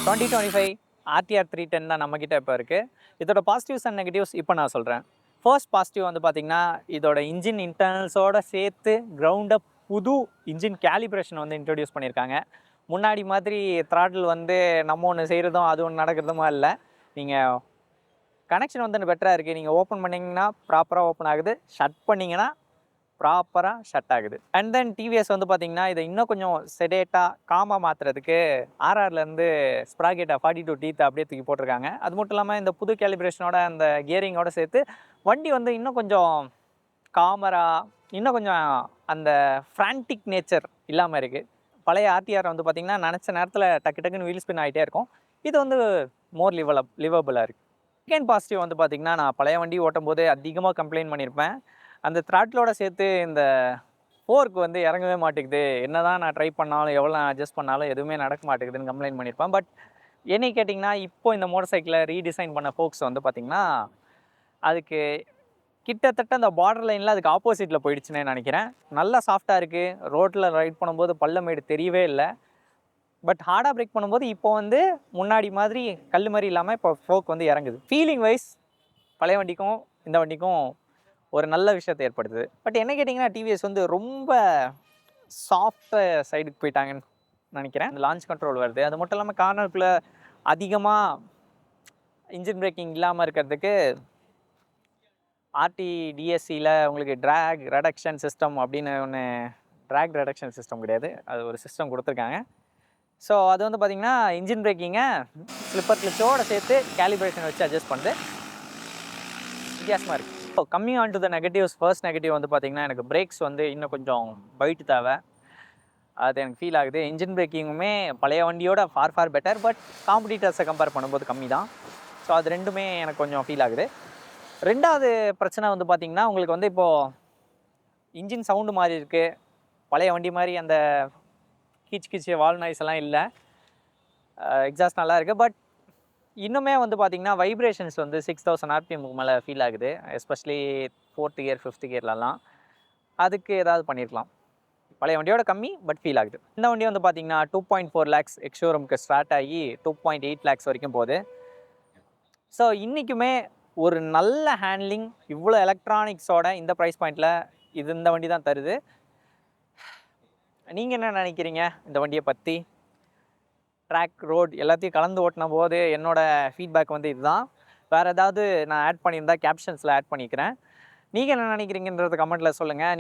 2025 RTR 310 தான் நம்மக்கிட்ட இப்போ இருக்குது. இதோட பாசிட்டிவ்ஸ் அண்ட் நெகட்டிவ்ஸ் இப்போ நான் சொல்கிறேன். ஃபர்ஸ்ட் பாசிட்டிவ் வந்து பார்த்திங்கன்னா, இதோட இன்ஜின் இன்டர்னல்ஸோடு சேர்த்து கிரவுண்டப் புது இன்ஜின் கேலிப்ரேஷன் வந்து இன்ட்ரடியூஸ் பண்ணியிருக்காங்க. முன்னாடி மாதிரி த்ராட்டில் வந்து நம்ம ஒன்று செய்கிறதும் அது ஒன்று நடக்கிறதுமா இல்லை. நீங்கள் கனெக்ஷன் வந்து பெட்டராக இருக்குது. நீங்கள் ஓப்பன் பண்ணிங்கன்னா ப்ராப்பராக ஓப்பன் ஆகுது, ஷட் பண்ணிங்கன்னா ப்ராப்பராக ஷட் ஆகுது. அண்ட் தென் டிவிஎஸ் வந்து பார்த்திங்கன்னா இதை இன்னும் கொஞ்சம் செடேட்டாக காமாக மாற்றுறதுக்கு ஆர்ஆர்லேருந்து ஸ்ப்ராகேட்டா 42 டீத் அப்படியே தூக்கி போட்டிருக்காங்க. அது மட்டும் இல்லாமல் இந்த புது கேலிப்ரேஷனோட அந்த கியரிங்கோடு சேர்த்து வண்டி வந்து இன்னும் கொஞ்சம் காமராக, இன்னும் கொஞ்சம் அந்த ஃப்ரான்டிக் நேச்சர் இல்லாமல் இருக்குது. பழைய ஆர்டிஆர் வந்து பார்த்திங்கன்னா நினச்ச நேரத்தில் டக்கு டக்குன்னு வீல் ஸ்பின் ஆகிட்டே இருக்கும். இது வந்து மோர் லிவபிளாக இருக்குது. செகண்ட் பாசிட்டிவ் வந்து பார்த்திங்கன்னா, நான் பழைய வண்டி ஓட்டும் போது அதிகமாக கம்ப்ளைண்ட் பண்ணியிருப்பேன். அந்த த்ராட்டிலோட சேர்த்து இந்த ஃபோர்க் வந்து இறங்கவே மாட்டேங்குது, என்ன தான் நான் ட்ரை பண்ணாலும் எவ்வளோ நான் அட்ஜஸ்ட் பண்ணாலும் எதுவுமே நடக்க மாட்டேங்குதுன்னு கம்ப்ளைண்ட் பண்ணியிருப்பேன். பட் என்னை கேட்டிங்கன்னா, இப்போ இந்த மோட்டர் சைக்கிளை ரீடிசைன் பண்ண ஃபோக்ஸ் வந்து பார்த்திங்கன்னா, அதுக்கு கிட்டத்தட்ட அந்த பார்டர் லைனில் அதுக்கு ஆப்போசிட்டில் போயிடுச்சுன்னு நினைக்கிறேன். நல்லா சாஃப்டாக இருக்குது. ரோட்டில் ரைட் பண்ணும்போது பள்ளமேடு தெரியவே இல்லை. பட் ஹார்டாக பிரேக் பண்ணும்போது இப்போ வந்து முன்னாடி மாதிரி கல் மாதிரி இல்லாமல் இப்போ ஃபோக் வந்து இறங்குது. ஃபீலிங் வைஸ் பழைய வண்டிக்கும் இந்த வண்டிக்கும் ஒரு நல்ல விஷயத்தை ஏற்படுத்துது. பட் என்ன கேட்டிங்கன்னா, டிவிஎஸ் வந்து ரொம்ப சாஃப்ட் சைடுக்கு போயிட்டாங்கன்னு நினைக்கிறேன். இந்த லான்ச் கண்ட்ரோல் வருது. அது மட்டும் இல்லாமல் கார்னருக்குள்ளே அதிகமாக இன்ஜின் பிரேக்கிங் இல்லாமல் இருக்கிறதுக்கு ஆர்டிடிஎஸ்சியில் உங்களுக்கு ட்ராக் ரெடக்ஷன் சிஸ்டம் அப்படின்னு ஒன்று, ட்ராக் ரெடக்ஷன் சிஸ்டம் கிடையாது, அது ஒரு சிஸ்டம் கொடுத்துருக்காங்க. ஸோ அது வந்து பார்த்திங்கன்னா இன்ஜின் பிரேக்கிங்கை ஸ்லிப்பர் கிளிச்சோடு சேர்த்து கேலிப்ரேஷன் வச்சு அட்ஜஸ்ட் பண்ணுது. வித்தியாசமாக இருக்குது. So coming on to the negatives. First negative வந்து பார்த்திங்கன்னா, எனக்கு பிரேக்ஸ் வந்து இன்னும் கொஞ்சம் பைட்டு தேவை. அது எனக்கு ஃபீல் ஆகுது. இன்ஜின் பிரேக்கிங்குமே பழைய வண்டியோட ஃபார் பெட்டர். பட் காம்படிட்டர்ஸை கம்பேர் பண்ணும்போது கம்மி தான். ஸோ அது ரெண்டுமே எனக்கு கொஞ்சம் ஃபீல் ஆகுது. ரெண்டாவது பிரச்சனை வந்து பார்த்திங்கன்னா, உங்களுக்கு வந்து இப்போது இன்ஜின் சவுண்டு மாதிரி இருக்குது. பழைய வண்டி மாதிரி அந்த கீச்சு வால் நாய்ஸ் எல்லாம் இல்லை. எக்ஸாஸ்ட் நல்லா இருக்குது. பட் இன்னுமே வந்து பார்த்திங்கன்னா வைப்ரேஷன்ஸ் வந்து 6000 ஆர்பிஎம்க்கு மேலே ஃபீல் ஆகுது. Especially 4th gear 5th கியர்லலாம். அதுக்கு ஏதாவது பண்ணியிருக்கலாம். பழைய வண்டியோட கம்மி, பட் ஃபீல் ஆகுது. இந்த வண்டி வந்து பார்த்திங்கன்னா 2.4 lakhs எக்ஸ்ஷோரூமுக்கு ஸ்டார்ட் ஆகி 2.8 lakhs வரைக்கும் போகுது. ஸோ இன்றைக்குமே ஒரு நல்ல ஹேண்ட்லிங் இவ்வளோ எலக்ட்ரானிக்ஸோட இந்த ப்ரைஸ் பாயிண்டில் இந்த வண்டி தான் தருது. நீங்கள் என்ன நினைக்கிறீங்க இந்த வண்டியை பற்றி? ட்ராக், ரோட் எல்லாத்தையும் கலந்து ஓட்டின போது என்னோடய ஃபீட்பேக் வந்து இதுதான். வேறு ஏதாவது நான் ஆட் பண்ணியிருந்தால் கேப்ஷன்ஸில் ஆட் பண்ணிக்கிறேன். நீங்கள் என்ன நினைக்கிறீங்கன்றத கமெண்ட்டில் சொல்லுங்கள்.